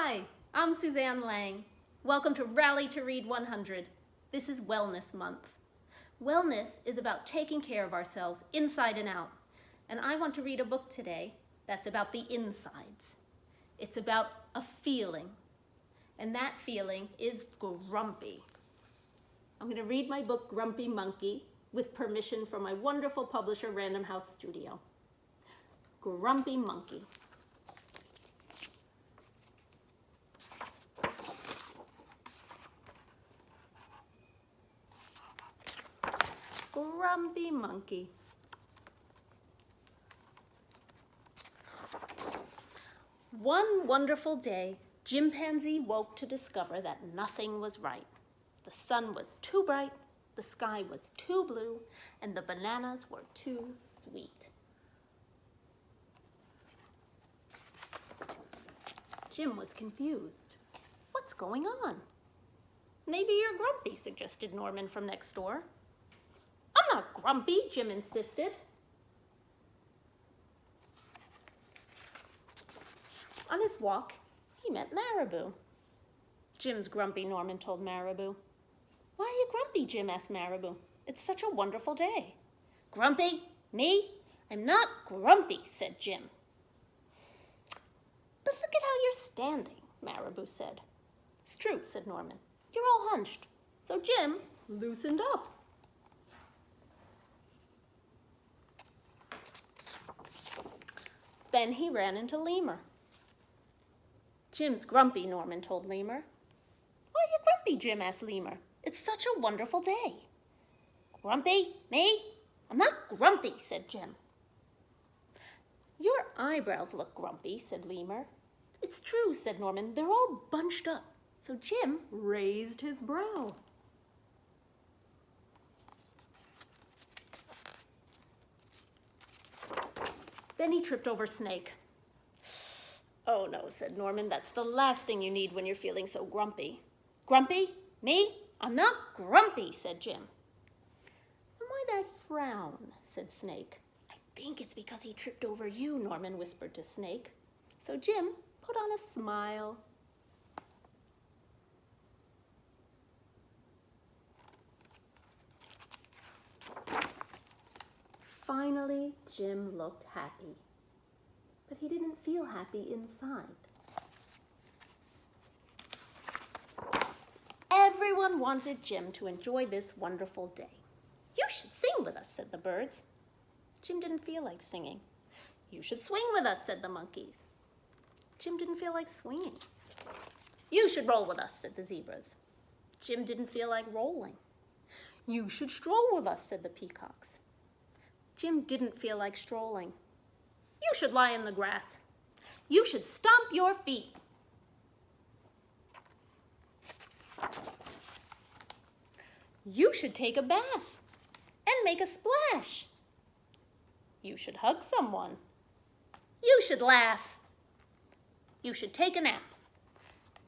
Hi, I'm Suzanne Lang. Welcome to Rally to Read 100. This is Wellness Month. Wellness is about taking care of ourselves inside and out. And I want to read a book today that's about the insides. It's about a feeling. And that feeling is grumpy. I'm going to read my book, Grumpy Monkey, with permission from my wonderful publisher, Random House Studio. Grumpy Monkey. Grumpy Monkey. One wonderful day, Chimpanzee woke to discover that nothing was right. The sun was too bright, the sky was too blue, and the bananas were too sweet. Jim was confused. What's going on? Maybe you're grumpy, suggested Norman from next door. I'm not grumpy, Jim insisted. On his walk, he met Marabou. Jim's grumpy, Norman told Marabou. Why are you grumpy, Jim asked Marabou. It's such a wonderful day. Grumpy? Me? I'm not grumpy, said Jim. But look at how you're standing, Marabou said. It's true, said Norman. You're all hunched. So Jim loosened up. Then he ran into Lemur. Jim's grumpy, Norman told Lemur. Why are you grumpy, Jim asked Lemur. It's such a wonderful day. Grumpy? Me? I'm not grumpy, said Jim. Your eyebrows look grumpy, said Lemur. It's true, said Norman. They're all bunched up. So Jim raised his brow. Then he tripped over Snake. Oh no, said Norman, that's the last thing you need when you're feeling so grumpy. Grumpy? Me? I'm not grumpy, said Jim. And why that frown, said Snake. I think it's because he tripped over you, Norman whispered to Snake. So Jim put on a smile. Finally, Jim looked happy. But he didn't feel happy inside. Everyone wanted Jim to enjoy this wonderful day. You should sing with us, said the birds. Jim didn't feel like singing. You should swing with us, said the monkeys. Jim didn't feel like swinging. You should roll with us, said the zebras. Jim didn't feel like rolling. You should stroll with us, said the peacocks. Jim didn't feel like strolling. You should lie in the grass. You should stomp your feet. You should take a bath and make a splash. You should hug someone. You should laugh. You should take a nap.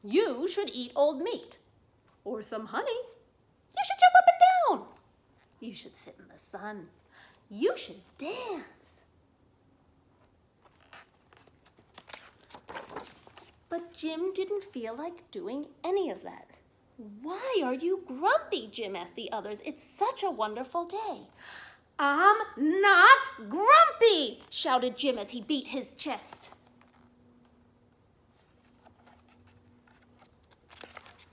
You should eat old meat or some honey. You should jump up and down. You should sit in the sun. You should dance. But Jim didn't feel like doing any of that. Why are you grumpy, Jim asked the others. It's such a wonderful day. I'm not grumpy, shouted Jim as he beat his chest.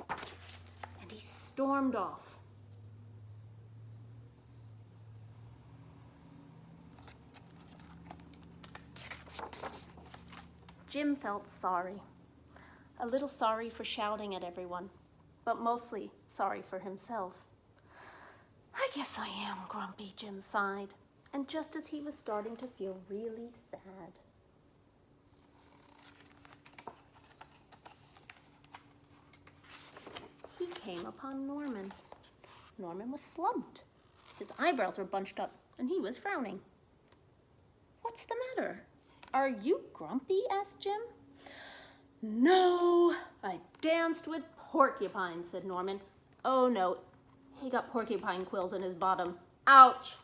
And he stormed off. Jim felt sorry. A little sorry for shouting at everyone, but mostly sorry for himself. I guess I am grumpy, Jim sighed, and just as he was starting to feel really sad, he came upon Norman. Norman was slumped. His eyebrows were bunched up, and he was frowning. What's the matter? Are you grumpy? Asked Jim. No, I danced with porcupines, said Norman. Oh no, he got porcupine quills in his bottom. Ouch.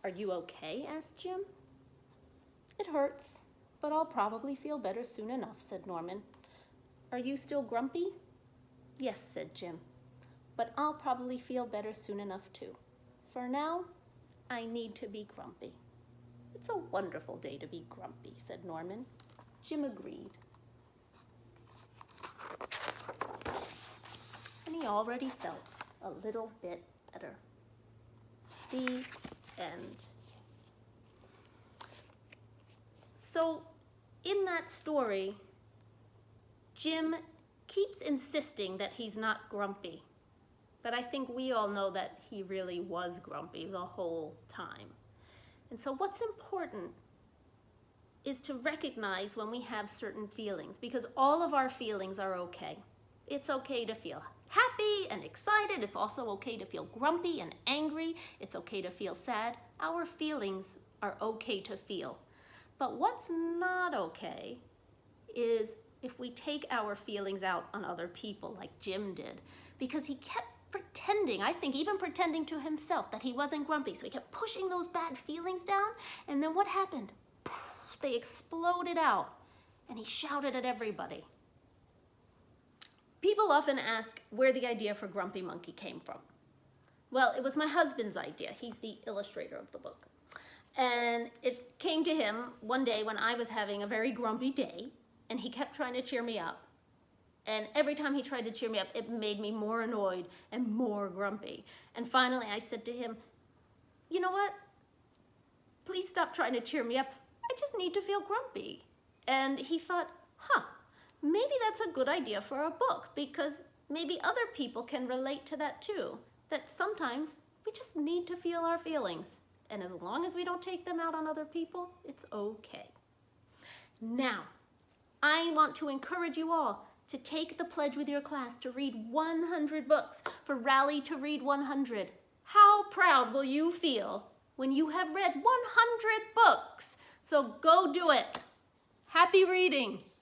Are you okay? Asked Jim. It hurts, but I'll probably feel better soon enough, said Norman. Are you still grumpy? Yes, said Jim, but I'll probably feel better soon enough too. For now, I need to be grumpy. It's a wonderful day to be grumpy, said Norman. Jim agreed. And he already felt a little bit better. The end. So, in that story, Jim keeps insisting that he's not grumpy. But I think we all know that he really was grumpy the whole time. And so what's important is to recognize when we have certain feelings, because all of our feelings are okay. It's okay to feel happy and excited. It's also okay to feel grumpy and angry. It's okay to feel sad. Our feelings are okay to feel. But what's not okay is if we take our feelings out on other people like Jim did, because he kept pretending, I think even pretending to himself that he wasn't grumpy. So he kept pushing those bad feelings down, and then what happened? Poof, they exploded out, and he shouted at everybody. People often ask where the idea for Grumpy Monkey came from. Well, it was my husband's idea. He's the illustrator of the book. And it came to him one day when I was having a very grumpy day, and he kept trying to cheer me up. And every time he tried to cheer me up, it made me more annoyed and more grumpy. And finally I said to him, you know what? Please stop trying to cheer me up. I just need to feel grumpy. And he thought, maybe that's a good idea for a book, because maybe other people can relate to that too. That sometimes we just need to feel our feelings. And as long as we don't take them out on other people, it's okay. Now, I want to encourage you all to take the pledge with your class to read 100 books for Rally to Read 100. How proud will you feel when you have read 100 books? So go do it. Happy reading.